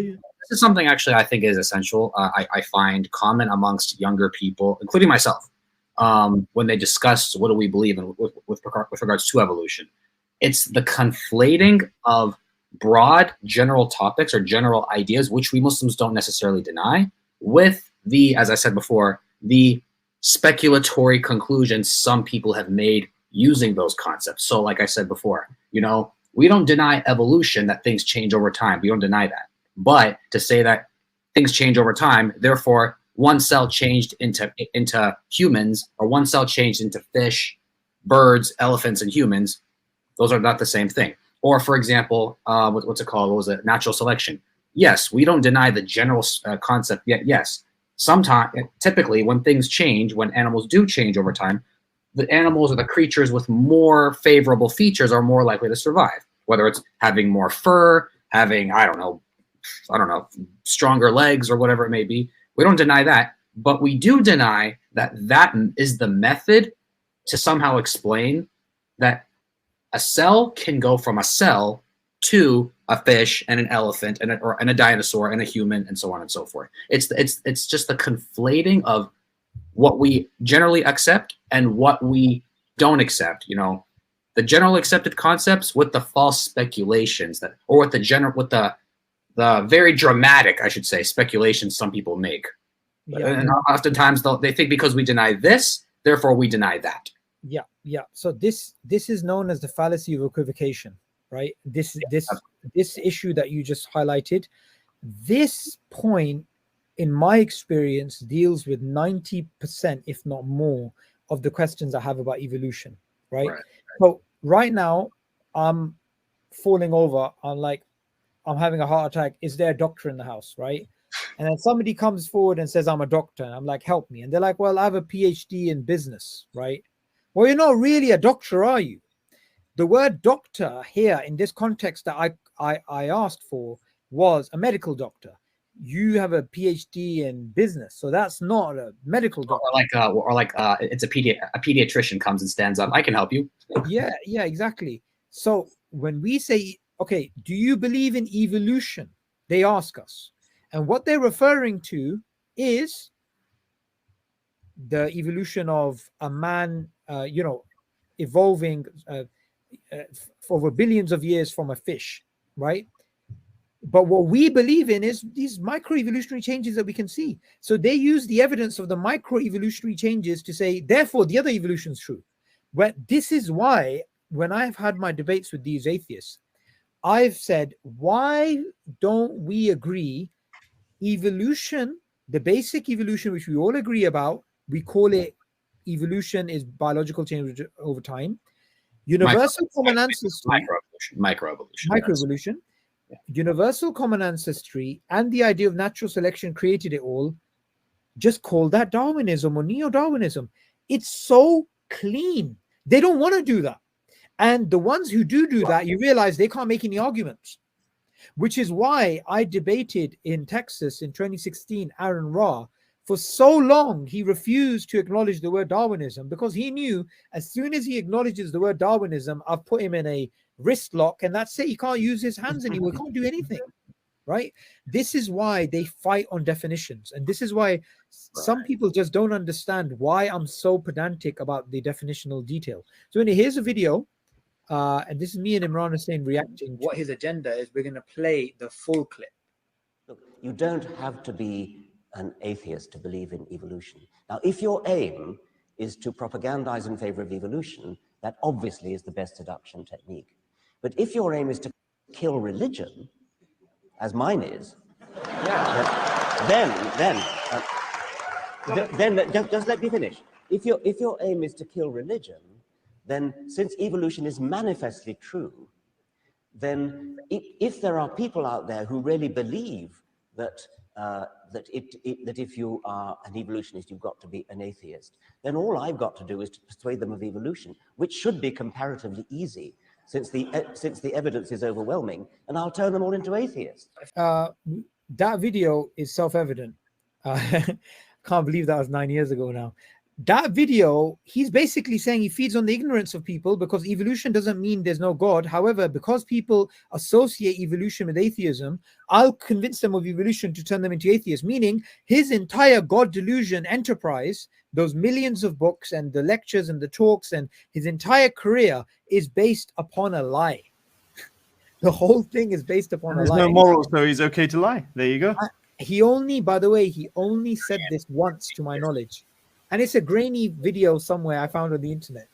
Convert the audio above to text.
This is something actually I think is essential. I find common amongst younger people, including myself, when they discuss what do we believe in with regards to evolution. It's the conflating of broad general topics or general ideas, which we Muslims don't necessarily deny, with the, as I said before, the speculatory conclusions some people have made using those concepts. So like I said before, we don't deny evolution, that things change over time. We don't deny that. But to say that things change over time, therefore one cell changed into humans, or one cell changed into fish, birds, elephants, and humans, those are not the same thing. Or for example, what's it called? What was it? Natural selection. Yes, we don't deny the general concept yet. Yes, sometimes, typically when things change, when animals do change over time, the animals or the creatures with more favorable features are more likely to survive, whether it's having more fur, having, I don't know, stronger legs or whatever it may be. We don't deny that, but we do deny that that is the method to somehow explain that a cell can go from a cell to a fish and an elephant and a dinosaur and a human and so on and so forth. It's just the conflating of what we generally accept and what we don't accept. The general accepted concepts with the false speculations or with the very dramatic, I should say, speculations some people make. Yeah. And oftentimes they think because we deny this, therefore we deny that. Yeah. So this is known as the fallacy of equivocation, right? This issue that you just highlighted, this point, in my experience, deals with 90%, if not more, of the questions I have about evolution, right? So right now, I'm falling over. I'm having a heart attack. Is there a doctor in the house, right? And then somebody comes forward and says, I'm a doctor. And I'm like, help me. And they're like, well, I have a PhD in business, right? Well, you're not really a doctor, are you? The word doctor here in this context that I asked for was a medical doctor. You have a PhD in business, so that's not a medical doctor. It's a pediatrician comes and stands up. I can help you. Yeah, exactly. So when we say, okay, do you believe in evolution? They ask us. And what they're referring to is the evolution of a man, evolving over billions of years from a fish, right? But what we believe in is these microevolutionary changes that we can see. So they use the evidence of the microevolutionary changes to say, therefore, the other evolution is true. But this is why, when I've had my debates with these atheists, I've said, why don't we agree evolution, the basic evolution, which we all agree about, we call it evolution is biological change over time. Universal common ancestry. Microevolution. Yeah. Universal common ancestry and the idea of natural selection created it all. Just call that Darwinism or neo-Darwinism. It's so clean. They don't want to do that. And the ones who do that, you realize they can't make any arguments, which is why I debated in Texas in 2016, Aaron Ra. For so long, he refused to acknowledge the word Darwinism because he knew as soon as he acknowledges the word Darwinism, I've put him in a wrist lock and that's it. He can't use his hands anymore. He can't do anything, right? This is why they fight on definitions. And this is why some people just don't understand why I'm so pedantic about the definitional detail. So here's a video. And this is me and Imran Hussain reacting. What his agenda is, we're going to play the full clip. Look, you don't have to be an atheist to believe in evolution. Now, if your aim is to propagandize in favor of evolution, that obviously is the best seduction technique. But if your aim is to kill religion, as mine is, then just let me finish. If your aim is to kill religion, then since evolution is manifestly true, then if there are people out there who really believe that that if you are an evolutionist, you've got to be an atheist, then all I've got to do is to persuade them of evolution, which should be comparatively easy, since the evidence is overwhelming, and I'll turn them all into atheists. That video is self-evident. Can't believe that was 9 years ago now. that video, he's basically saying he feeds on the ignorance of people, because evolution doesn't mean there's no God. However, because people associate evolution with atheism, I'll convince them of evolution to turn them into atheists. Meaning his entire God delusion enterprise, those millions of books and the lectures and the talks and his entire career is based upon a lie. The whole thing is based upon There's a lie. no morals, so he's okay to lie. There you go. He only, by the way, he only said this once to my knowledge. And it's a grainy video somewhere I found on the internet.